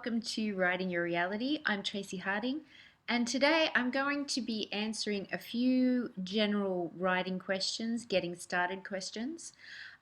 welcome to Writing Your Reality. I'm Traci Harding, and today I'm going to be answering a few general writing questions, getting started questions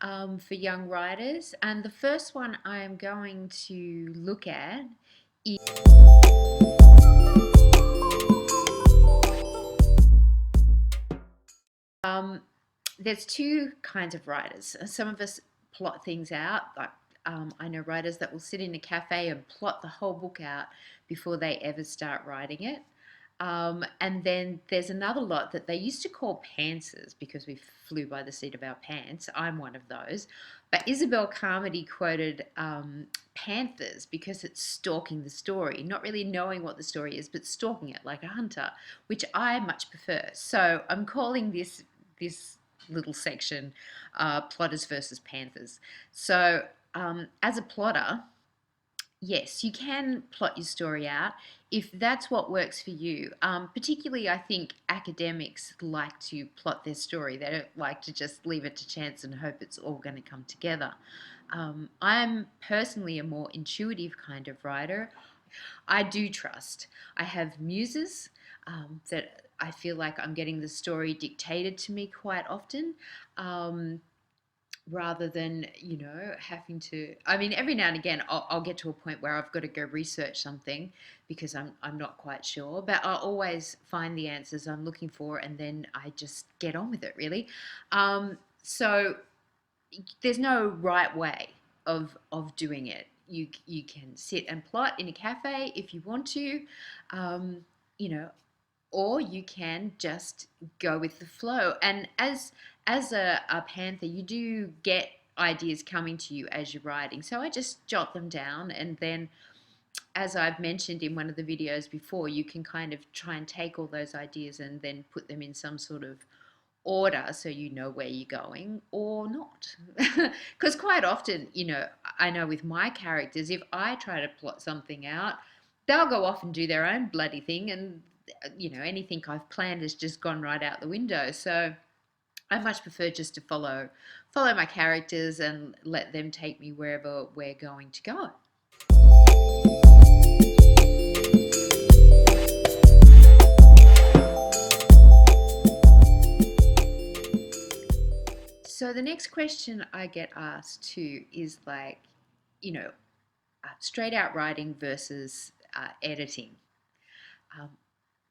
for young writers. And the first one I'm going to look at is there's two kinds of writers. Some of us plot things out, like I know writers that will sit in a cafe and plot the whole book out before they ever start writing it. And then there's another lot that they used to call pantsers because we flew by the seat of our pants. I'm one of those. But Isabel Carmody quoted panthers because it's stalking the story, not really knowing what the story is, but stalking it like a hunter, which I much prefer. So I'm calling this little section plotters versus panthers. So as a plotter, yes, you can plot your story out if that's what works for you. Particularly, I think academics like to plot their story. They don't like to just leave it to chance and hope it's all going to come together. I'm personally a more intuitive kind of writer. I do trust. I have muses that I feel like I'm getting the story dictated to me quite often. Rather than having to, I mean, every now and again I'll get to a point where I've got to go research something because I'm not quite sure, but I'll always find the answers I'm looking for and then I just get on with it, really. So there's no right way of doing it. You can sit and plot in a cafe if you want to, you know or you can just go with the flow. And as a panther, you do get ideas coming to you as you're writing. So I just jot them down, and then, as I've mentioned in one of the videos before, you can kind of try and take all those ideas and then put them in some sort of order so you know where you're going or not. Because quite often, I know with my characters, if I try to plot something out, they'll go off and do their own bloody thing, and anything I've planned has just gone right out the window. So I much prefer just to follow my characters and let them take me wherever we're going to go. So the next question I get asked too is like, straight out writing versus editing.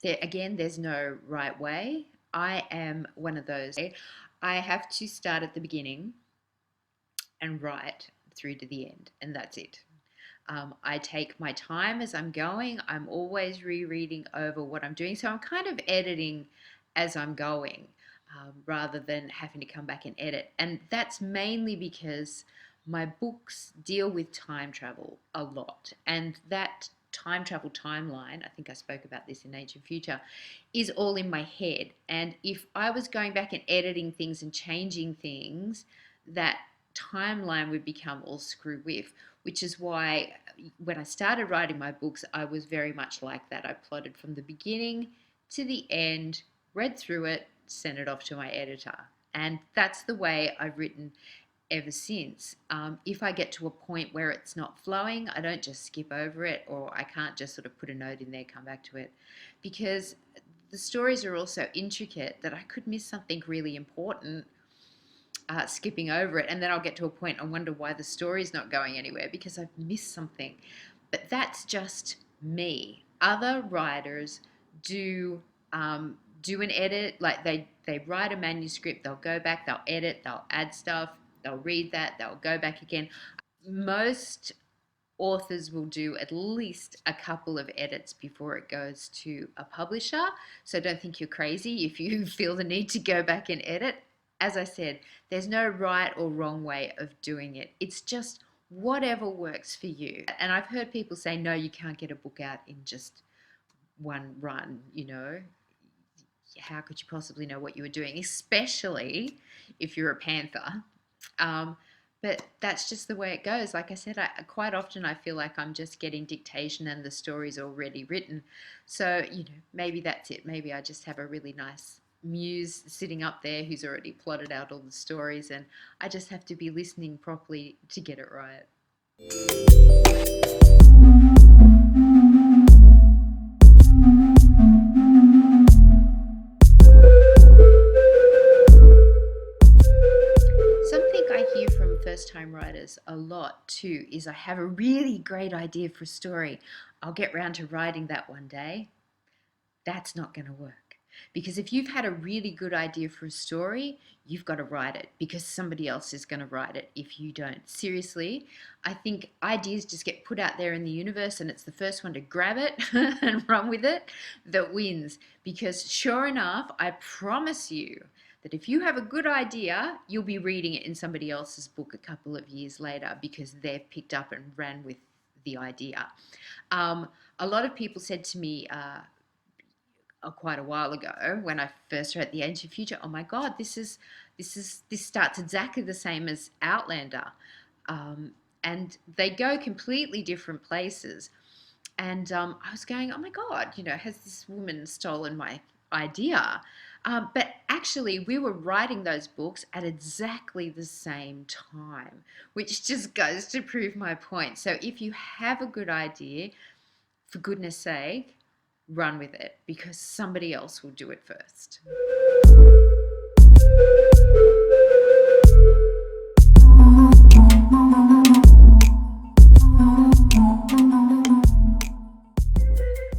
There's no right way. I am one of those. I have to start at the beginning and write through to the end, and that's it. I take my time as I'm going. I'm always rereading over what I'm doing. So I'm kind of editing as I'm going rather than having to come back and edit. And that's mainly because my books deal with time travel a lot. And that time travel timeline, I think I spoke about this in Ancient Future, is all in my head. And if I was going back and editing things and changing things, that timeline would become all screw with, which is why when I started writing my books, I was very much like that. I plotted from the beginning to the end, read through it, sent it off to my editor. And that's the way I've written ever since. If I get to a point where it's not flowing, I don't just skip over it, or I can't just sort of put a note in there, come back to it, because the stories are also intricate that I could miss something really important skipping over it, and then I'll get to a point and wonder why the story's not going anywhere because I've missed something. But that's just me. Other writers do an edit, like they write a manuscript, they'll go back, they'll edit, they'll add stuff, they'll read that, they'll go back again. Most authors will do at least a couple of edits before it goes to a publisher. So don't think you're crazy if you feel the need to go back and edit. As I said, there's no right or wrong way of doing it. It's just whatever works for you. And I've heard people say, no, you can't get a book out in just one run, How could you possibly know what you were doing, especially if you're a panther? But that's just the way it goes. Like I said, quite often I feel like I'm just getting dictation and the story's already written. So, maybe that's it. Maybe I just have a really nice muse sitting up there who's already plotted out all the stories, and I just have to be listening properly to get it right. first-time writers a lot too is I have a really great idea for a story. I'll get round to writing that one day. That's not going to work. Because if you've had a really good idea for a story, you've got to write it because somebody else is going to write it if you don't. Seriously, I think ideas just get put out there in the universe and it's the first one to grab it and run with it that wins. Because sure enough, I promise you that if you have a good idea, you'll be reading it in somebody else's book a couple of years later because they've picked up and ran with the idea. A lot of people said to me, quite a while ago when I first read The Ancient Future, oh my God, this starts exactly the same as Outlander, and they go completely different places. And I was going, oh my God, has this woman stolen my idea? But actually, we were writing those books at exactly the same time, which just goes to prove my point. So if you have a good idea, for goodness sake, run with it because somebody else will do it first.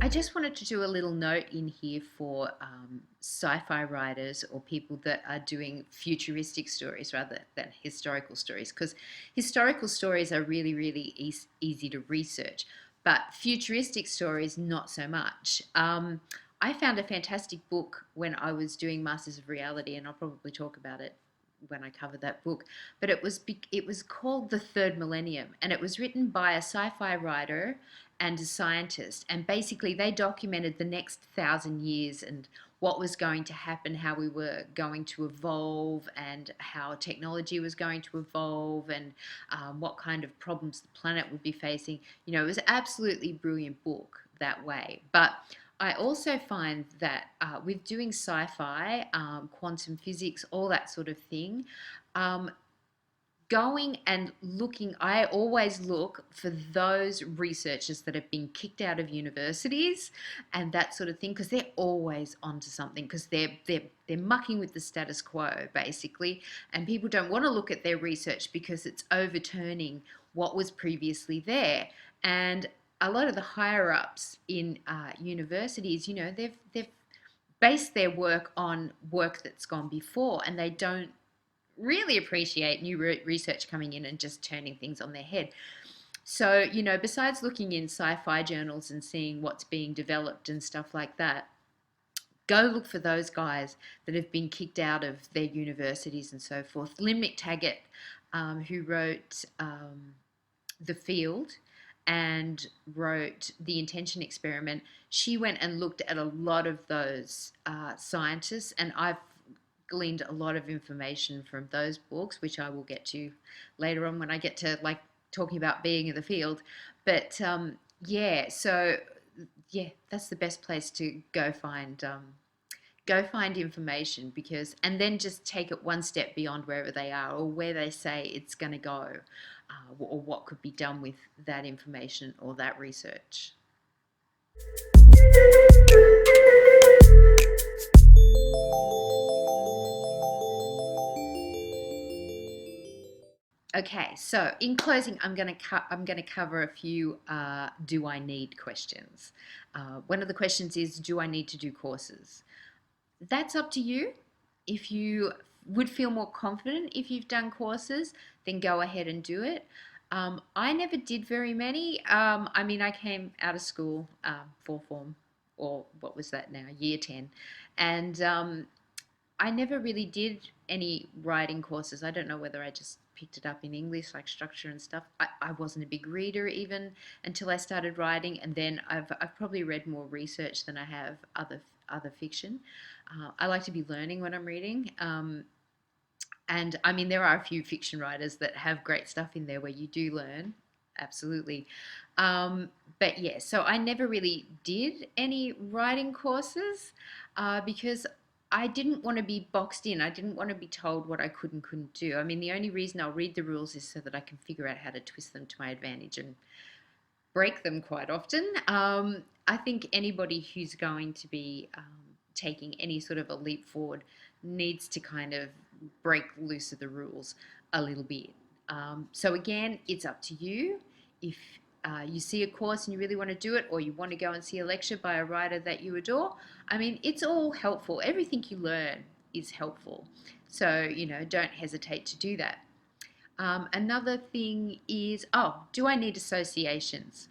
I just wanted to do a little note in here for sci-fi writers or people that are doing futuristic stories rather than historical stories, because historical stories are really, really easy to research, but futuristic stories, not so much. I found a fantastic book when I was doing Masters of Reality, and I'll probably talk about it when I cover that book, but it was called The Third Millennium, and it was written by a sci-fi writer and a scientist, and basically they documented the next 1,000 years and what was going to happen, how we were going to evolve, and how technology was going to evolve, and what kind of problems the planet would be facing. It was an absolutely brilliant book that way. But I also find that with doing sci-fi, quantum physics, all that sort of thing, going and looking, I always look for those researchers that have been kicked out of universities and that sort of thing, because they're always onto something, because they're mucking with the status quo basically, and people don't want to look at their research because it's overturning what was previously there. And a lot of the higher ups in universities, they've based their work on work that's gone before, and they don't really appreciate new research coming in and just turning things on their head. So, besides looking in sci-fi journals and seeing what's being developed and stuff like that, go look for those guys that have been kicked out of their universities and so forth. Lynne MacTaggart, who wrote The Field and wrote The Intention Experiment, she went and looked at a lot of those scientists, and I've gleaned a lot of information from those books, which I will get to later on when I get to talking about being in the field. But so that's the best place to go find information, and then just take it one step beyond wherever they are or where they say it's going to go, or what could be done with that information or that research. Okay, so in closing, I'm going to cover a few do I need questions. One of the questions is, do I need to do courses? That's up to you. If you would feel more confident if you've done courses, then go ahead and do it. I never did very many. I came out of school, fourth form, or what was that now, year 10, and I never really did any writing courses. I don't know whether I just picked it up in English, like structure and stuff. I wasn't a big reader even until I started writing, and then I've probably read more research than I have other fiction. I like to be learning when I'm reading. And there are a few fiction writers that have great stuff in there where you do learn, absolutely. But yeah, so I never really did any writing courses because I didn't want to be boxed in. I didn't want to be told what I could and couldn't do. The only reason I'll read the rules is so that I can figure out how to twist them to my advantage and break them quite often. I think anybody who's going to be taking any sort of a leap forward needs to kind of break loose of the rules a little bit. So again, it's up to you. If you see a course and you really want to do it, or you want to go and see a lecture by a writer that you adore, I mean, it's all helpful. Everything you learn is helpful. So, don't hesitate to do that. Another thing is, do I need associations?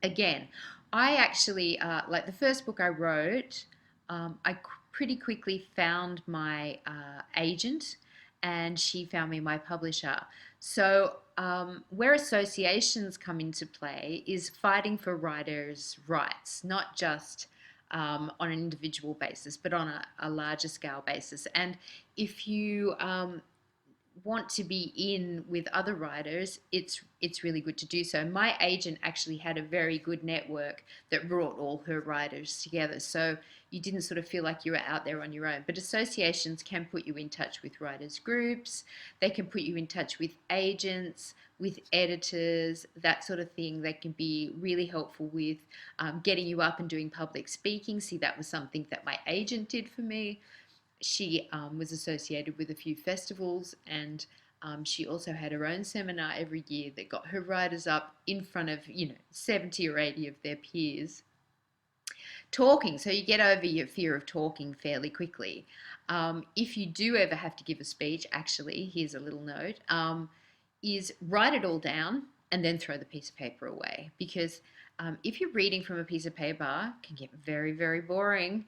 Again, I actually, like the first book I wrote, I pretty quickly found my agent, and she found me my publisher. So where associations come into play is fighting for writers' rights, not just on an individual basis, but on a larger scale basis. And if you want to be in with other writers, it's really good to do so. My agent actually had a very good network that brought all her writers together, so you didn't sort of feel like you were out there on your own. But associations can put you in touch with writers groups, they can put you in touch with agents, with editors, that sort of thing. That can be really helpful with getting you up and doing public speaking. See, that was something that my agent did for me. She was associated with a few festivals, and she also had her own seminar every year that got her writers up in front of 70 or 80 of their peers talking. So you get over your fear of talking fairly quickly. If you do ever have to give a speech, actually, here's a little note, is write it all down and then throw the piece of paper away, because if you're reading from a piece of paper, it can get very, very boring.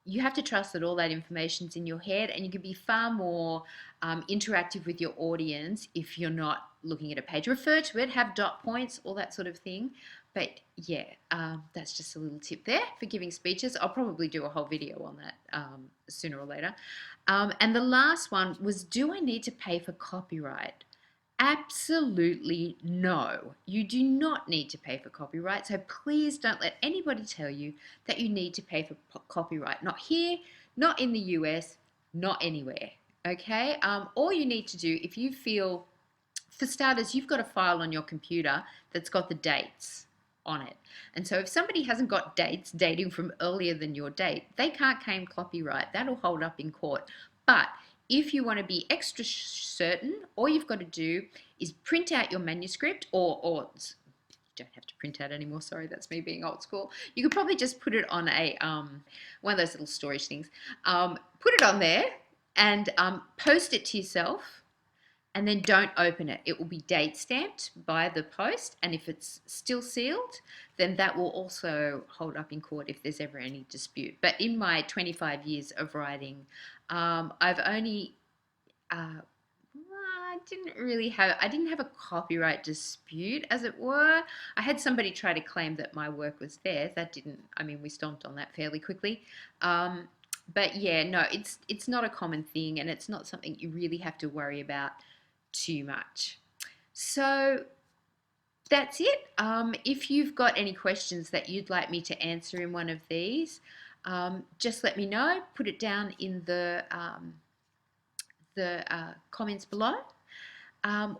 You have to trust that all that information's in your head, and you can be far more interactive with your audience if you're not looking at a page. Refer to it, have dot points, all that sort of thing. But yeah, that's just a little tip there for giving speeches. I'll probably do a whole video on that sooner or later. And the last one was, do I need to pay for copyright? Absolutely no. You do not need to pay for copyright. So please don't let anybody tell you that you need to pay for copyright. Not here, not in the US, not anywhere. Okay? All you need to do, if you feel, for starters, you've got a file on your computer that's got the dates on it. And so if somebody hasn't got dates dating from earlier than your date, they can't claim copyright. That'll hold up in court. But if you want to be extra certain, all you've got to do is print out your manuscript, or you don't have to print out anymore. Sorry, that's me being old school. You could probably just put it on a one of those little storage things. Put it on there and post it to yourself, and then don't open it. It will be date stamped by the post, and if it's still sealed, then that will also hold up in court if there's ever any dispute. But in my 25 years of writing, I've only, I didn't have a copyright dispute, as it were. I had somebody try to claim that my work was theirs. That didn't, we stomped on that fairly quickly. But yeah, no, it's not a common thing, and it's not something you really have to worry about too much. So that's it. If you've got any questions that you'd like me to answer in one of these, just let me know. Put it down in the comments below,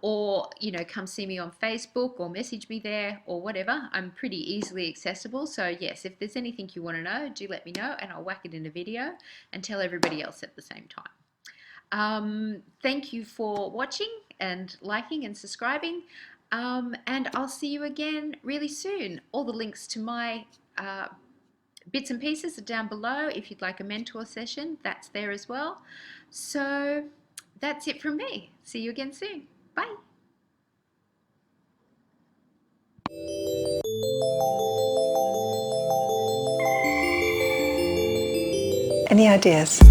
or come see me on Facebook or message me there or whatever. I'm pretty easily accessible. So yes, if there's anything you want to know, do let me know, and I'll whack it in a video and tell everybody else at the same time. Thank you for watching and liking and subscribing, and I'll see you again really soon. All the links to my bits and pieces are down below. If you'd like a mentor session, that's there as well. So that's it from me. See you again soon. Bye. Any ideas?